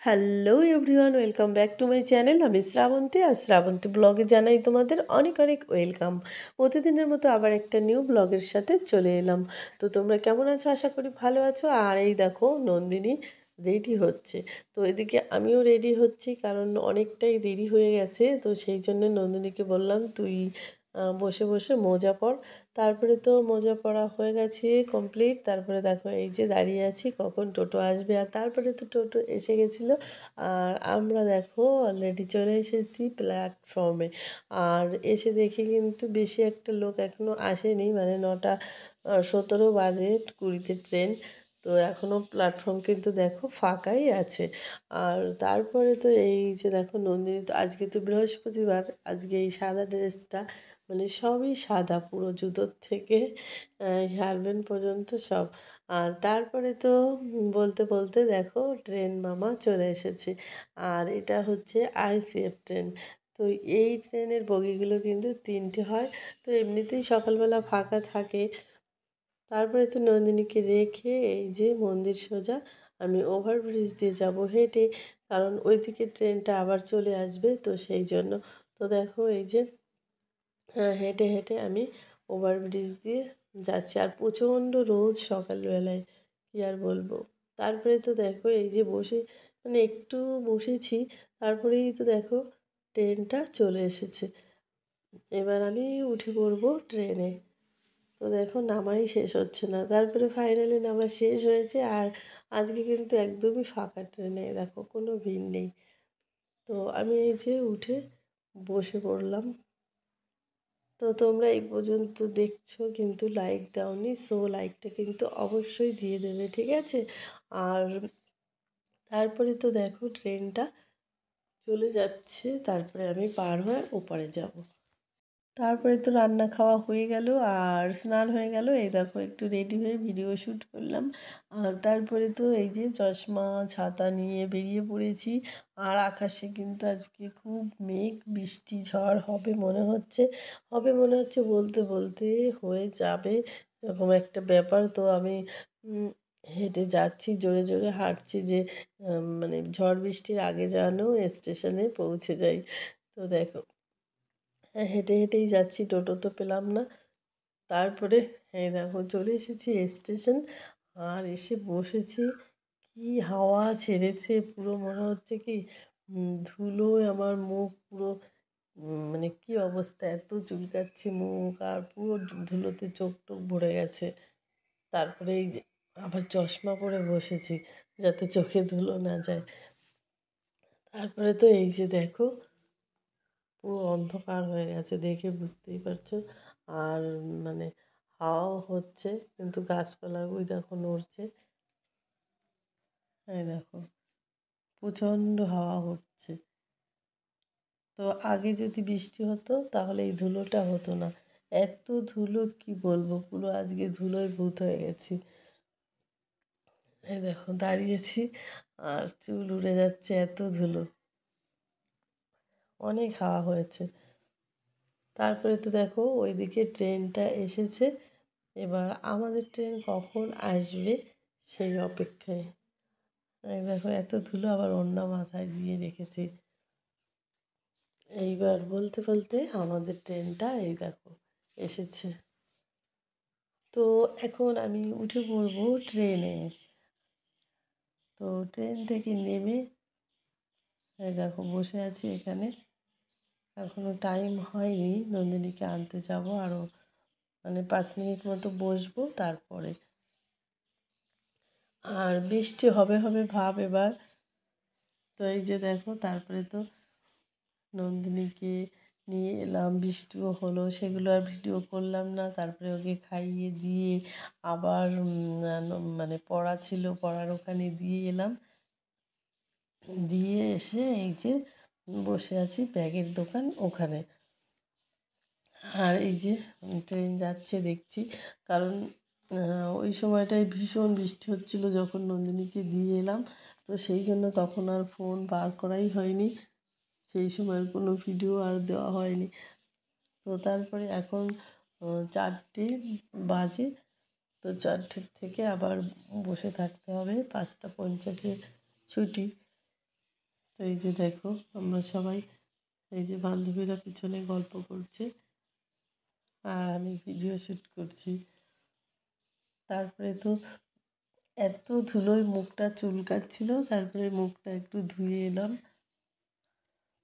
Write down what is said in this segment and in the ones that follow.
Hello everyone, welcome back to my channel. আমি শ্রাবন্তী, আর শ্রাবন্তী ব্লগে জানাই তোমাদের অনেক অনেক ওয়েলকাম। প্রতিদিনের মতো আবার একটা নিউ ব্লগের সাথে চলে এলাম। তো তোমরা কেমন আছো? আশা করি ভালো আছো। আর এই দেখো নন্দিনী রেডি হচ্ছে। তো এদিকে আমিও রেডি হচ্ছি, কারণ অনেকটাই দেরি হয়ে গেছে। তো সেই জন্য নন্দিনীকে বললাম তুই বসে বসে মোজা পর। তারপরে তো মোজা পরা হয়ে গেছে কমপ্লিট। তারপরে দেখো এই যে দাঁড়িয়ে আছি কখন টোটো আসবে। আর তারপরে তো টোটো এসে গেছিলো। আর আমরা দেখো অলরেডি চলে এসেছি প্ল্যাটফর্মে। আর এসে দেখি কিন্তু বেশি একটা লোক এখনও আসেনি, মানে 9:17 বাজে, 20-তে ট্রেন। তো এখনও প্ল্যাটফর্ম কিন্তু দেখো ফাঁকাই আছে। আর তারপরে তো এই যে দেখো নন্দিনী, তো আজকে তো বৃহস্পতিবার, আজকে এই সাদা ড্রেসটা, মানে সবই সাদা, পুরো জুতোর থেকে হেয়ারব্যান্ড পর্যন্ত সব। আর তারপরে তো বলতে বলতে দেখো ট্রেন মামা চলে এসেছে। আর এটা হচ্ছে আইসিএফ ট্রেন। তো এই ট্রেনের বগিগুলো কিন্তু 3টে হয়। তো এমনিতেই সকালবেলা ফাঁকা থাকে। তারপরে তো নন্দিনীকে রেখে এই যে মন্দির সোজা আমি ওভারব্রিজ দিয়ে যাব হেঁটে, কারণ ওইদিকে ট্রেনটা আবার চলে আসবে, তো সেই জন্য। তো দেখো এই যে হেঁটে হেঁটে আমি ওভারব্রিজ দিয়ে যাচ্ছি। আর প্রচণ্ড রোদ সকালবেলায়, কী আর বলবো। তারপরে তো দেখো এই যে বসে, মানে একটু বসেছি, তারপরেই তো দেখো ট্রেনটা চলে এসেছে। এবার আমি উঠে পড়বো ট্রেনে। তো দেখো নামাই শেষ হচ্ছে না। তারপরে ফাইনালি নামা শেষ হয়েছে। আর আজকে কিন্তু একদমই ফাঁকা ট্রেনে, দেখো কোনো ভিড় নেই। তো আমি এই যে উঠে বসে পড়লাম। তো তোমরা এই পর্যন্ত দেখছো কিন্তু লাইক দাওনি, সো লাইকটা কিন্তু অবশ্যই দিয়ে দেবে, ঠিক আছে? আর তারপরে তো দেখো ট্রেনটা চলে যাচ্ছে, তারপরে আমি পার হয়ে ওপারে যাব। তারপরে তো রান্না খাওয়া হয়ে গেল আর স্নান হয়ে গেল। এই দেখো একটু রেডি হয়ে ভিডিও শ্যুট করলাম। আর তারপরে তো এই যে চশমা ছাতা নিয়ে বেরিয়ে পড়েছি। আর আকাশে কিন্তু আজকে খুব মেঘ, বৃষ্টি ঝড় হবে মনে হচ্ছে। বলতে বলতে হয়ে যাবে এরকম একটা ব্যাপার। তো আমি হেঁটে যাচ্ছি, জোরে জোরে হাঁটছি, যে মানে ঝড় বৃষ্টির আগে যেন স্টেশনে পৌঁছে যাই। তো দেখো হেঁটে হেঁটেই যাচ্ছি, টোটো তো পেলাম না। তারপরে এই দেখো চলে এসেছি স্টেশন। আর এসে বসেছি, কি হাওয়া ছেড়েছে, পুরো মনে হচ্ছে কি ধুলোয় আমার মুখ পুরো, মানে কি অবস্থা, এত চুলকাচ্ছে মুখ, আর পুরো ধুলোতে চোখ টোক ভরে গেছে। তারপরে এই যে আবার চশমা পরে বসেছি যাতে চোখে ধুলো না যায়। তারপরে তো এই যে দেখো পুরো অন্ধকার হয়ে গেছে, দেখে বুঝতেই পারছো। আর মানে হাওয়াও হচ্ছে, কিন্তু গাছপালা ওই দেখো নড়ছে। এই দেখো প্রচণ্ড হাওয়া হচ্ছে। তো আগে যদি বৃষ্টি হতো তাহলে এই ধুলোটা হতো না। এত ধুলো কি বলবো, পুরো আজকে ধুলোয় ভূত হয়ে গেছি। এই দেখো দাঁড়িয়েছি আর চুল উড়ে যাচ্ছে, এত ধুলো, অনেক হাওয়া হয়েছে। তারপরে তো দেখো ওইদিকে ট্রেনটা এসেছে। এবার আমাদের ট্রেন কখন আসবে সেই অপেক্ষায়। এই দেখো এত ধুলো, আবার ওড়না মাথায় দিয়ে রেখেছি। এইবার বলতে বলতে আমাদের ট্রেনটা এই দেখো এসেছে। তো এখন আমি উঠে পড়বো ট্রেনে। তো ট্রেন থেকে নেমে এই দেখো বসে আছি এখানে। এখনও টাইম হয়নি, নন্দিনীকে আনতে যাব, আরও মানে 5 মিনিট মতো বসবো তারপরে। আর বৃষ্টি হবে হবে ভাব এবার। তো এই যে দেখো তারপরে তো নন্দিনীকে নিয়ে এলাম, বৃষ্টিও হলো, সেগুলো আর ভিডিও করলাম না। তারপরে ওকে খাইয়ে দিয়ে আবার মানে পড়া ছিল, পড়ার ওখানে দিয়ে এলাম। দিয়ে এসে এই যে বসে আছি ব্যাগের দোকান ওখানে। আর এই যে ট্রেন যাচ্ছে দেখছি, কারণ ওই সময়টায় ভীষণ বৃষ্টি হচ্ছিলো যখন নন্দিনীকে দিয়ে এলাম। তো সেই জন্য তখন আর ফোন বার করাই হয়নি, সেই সময়ের কোনো ভিডিও আর দেওয়া হয়নি। তো তারপরে এখন 4টে বাজে। তো 4টে থেকে আবার বসে থাকতে হবে, 5টা 50-এ ছুটি। তো এই যে দেখো আমরা সবাই, এই যে বান্ধবীরা পিছনে গল্প করছে আর আমি ভিডিও শ্যুট করছি। তারপরে তো এত ধুলোয় মুখটা চুলকাচ্ছিল, তারপরে মুখটা একটু ধুয়ে এলাম।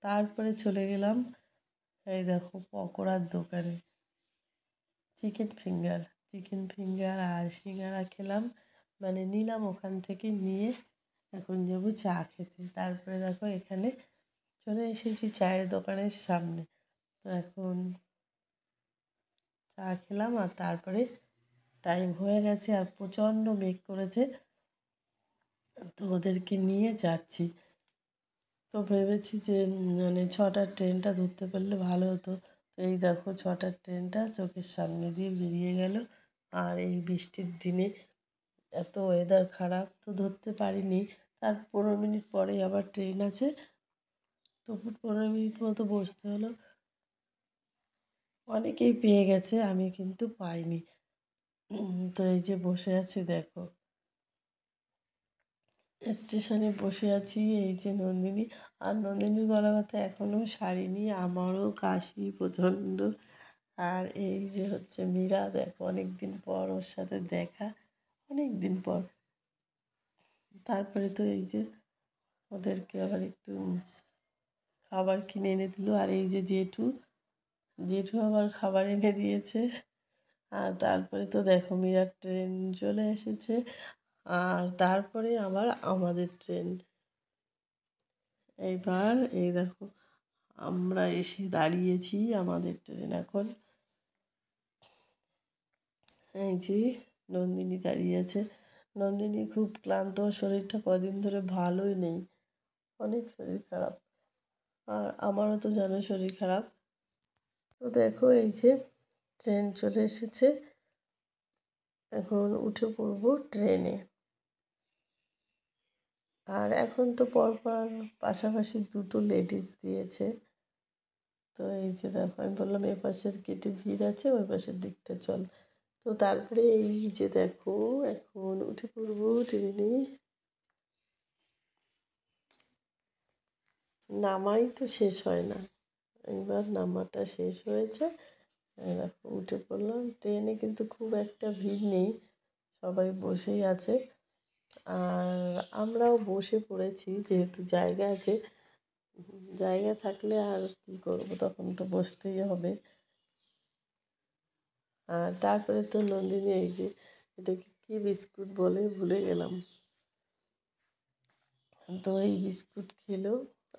তারপরে চলে গেলাম এই দেখো পকোড়ার দোকানে, চিকেন ফিঙ্গার আর সিঙ্গারা খেলাম, মানে নিলাম ওখান থেকে নিয়ে এখন যাবো চা খেতে। তারপরে দেখো এখানে চলে এসেছি চায়ের দোকানের সামনে। তো এখন চা খেলাম আর তারপরে টাইম হয়ে গেছে আর প্রচণ্ড মেঘ করেছে, তো ওদেরকে নিয়ে যাচ্ছি। তো ভেবেছি যে মানে 6টার ট্রেনটা ধরতে পারলে ভালো হতো। তো এই দেখো 6টার ট্রেনটা চোখের সামনে দিয়ে বেরিয়ে গেল। আর এই বৃষ্টির দিনে এত ওয়েদার খারাপ, তো ধরতে পারিনি। তার 15 মিনিট পরেই আবার ট্রেন আছে, তো 15 মিনিট মতো বসতে হলো। অনেকেই পেয়ে গেছে, আমি কিন্তু পাইনি। তো এই যে বসে আছি দেখো, স্টেশনে বসে আছি। এই যে নন্দিনী, আর নন্দিনীর গলা ব্যথা এখনও সারিনি, আমারও কাশি প্রচণ্ড। আর এই যে হচ্ছে মীরা, দেখো অনেক দিন পর ওর সাথে দেখা, অনেক দিন পর। তারপরে তো এই যে ওদেরকে আবার একটু খাবার কিনে এনে দিল। আর এই যে জেঠু, জেঠু আবার খাবার এনে দিয়েছে। আর তারপরে তো দেখো মীরার ট্রেন চলে এসেছে, আর তারপরে আবার আমাদের ট্রেন। এইবার এই দেখো আমরা এসে দাঁড়িয়েছি, আমাদের ট্রেন এখন। এই যে নন্দিনী দাঁড়িয়ে আছে। নন্দিনী খুব ক্লান্ত, শরীরটা কদিন ধরে ভালোই নেই, অনেক শরীর খারাপ। আর আমারও তো জানো শরীর খারাপ। তো দেখো এই যে ট্রেন চলে এসেছে, এখন উঠে পড়বো ট্রেনে। আর এখন তো পরপর পাশাপাশি দুটো লেডিস দিয়েছে। তো এই যে দেখো আমি বললাম এ পাশের গেটে ভিড় আছে, ওই পাশের দিকটা চল। তো তারপরে এই যে দেখো এখন উঠে পড়বো ট্রেনে। নামাই তো শেষ হয় না, এবার নামাটা শেষ হয়েছে। দেখো উঠে পড়লাম ট্রেনে, কিন্তু খুব একটা ভিড় নেই, সবাই বসেই আছে। আর আমরাও বসে পড়েছি, যেহেতু জায়গা আছে। জায়গা থাকলে আর কী করবো, তখন তো বসতেই হবে। আর তারপরে তো নন্দিনী এই যে এটাকে কী বিস্কুট বলে ভুলে গেলাম, তো এই বিস্কুট খেলো।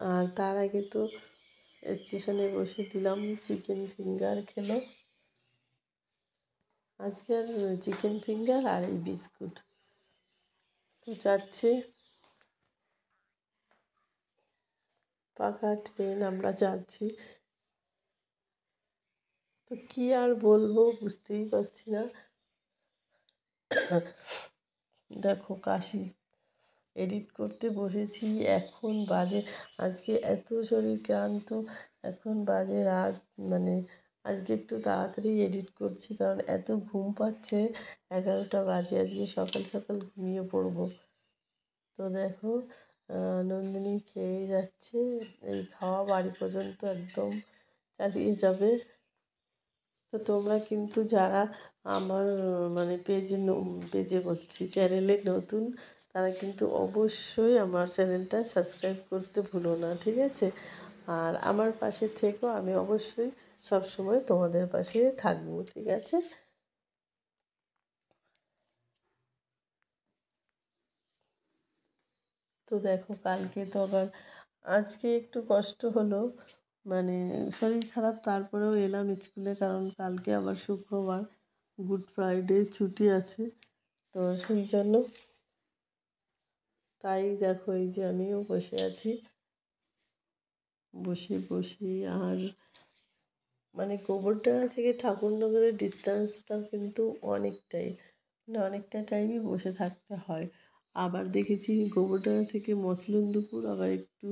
আর তার আগে তো স্টেশনে বসে দিলাম চিকেন ফিঙ্গার খেলো। আজকে আর চিকেন ফিঙ্গার আর এই বিস্কুট। তো যাচ্ছে পাকা ট্রেন, আমরা যাচ্ছি। তো কী আর বলবো বুঝতেই পারছি না। দেখো কাশি এডিট করতে বসেছি, এখন বাজে, আজকে এত শরীর ক্লান্ত, এখন বাজে রাত, মানে আজকে একটু তাড়াতাড়ি এডিট করছি কারণ এত ঘুম পাচ্ছে। 11টা বাজে, আজকে সকাল সকাল ঘুমিয়ে পড়বো। তো দেখো নন্দিনী খেয়ে যাচ্ছে, এই খাওয়া বাড়ি পর্যন্ত একদম চালিয়ে যাবে। তো তোমরা কিন্তু যারা আমার মানে পেজে বলছি চ্যানেলে নতুন, তারা কিন্তু অবশ্যই আমার চ্যানেলটা সাবস্ক্রাইব করতে ভুলো না, ঠিক আছে? আর আমার পাশে থেকো, আমি অবশ্যই সবসময় তোমাদের পাশে থাকবো, ঠিক আছে? তো দেখো কালকে তো আবার, আজকে একটু কষ্ট হলো, মানে শরীর খারাপ, তারপরেও এলাম স্কুলে, কারণ কালকে আবার শুক্রবার, গুড ফ্রাইডে ছুটি আছে। তো সেই জন্য, তাই দেখো এই যে আমিও বসে আছি, বসি। আর মানে গোবরডাঙ্গা থেকে ঠাকুরনগরের ডিস্টেন্সটা কিন্তু অনেকটাই, মানে অনেকটা টাইমই বসে থাকতে হয়। আবার দেখেছি গোবরডাঙ্গা থেকে মসলন্দপুর আবার একটু,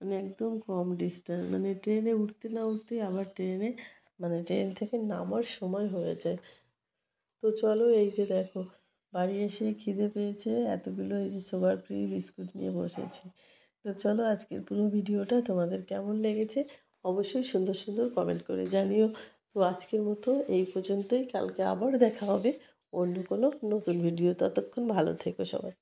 মানে একদম কম ডিস্টেন্স, মানে ট্রেনে উঠতে না উঠতেই আবার ট্রেনে, মানে ট্রেন থেকে নামার সময় হয়ে যায়। তো চলো এই যে দেখো বাড়ি এসে খিদে পেয়েছে, এতগুলো এই যে সুগার ফ্রি বিস্কুট নিয়ে বসেছি। তো চলো আজকের পুরো ভিডিওটা তোমাদের কেমন লেগেছে অবশ্যই সুন্দর সুন্দর কমেন্ট করে জানিও। তো আজকের মতো এই পর্যন্তই, কালকে আবার দেখা হবে অন্য কোনো নতুন ভিডিও। ততক্ষণ ভালো থেকো সবাই।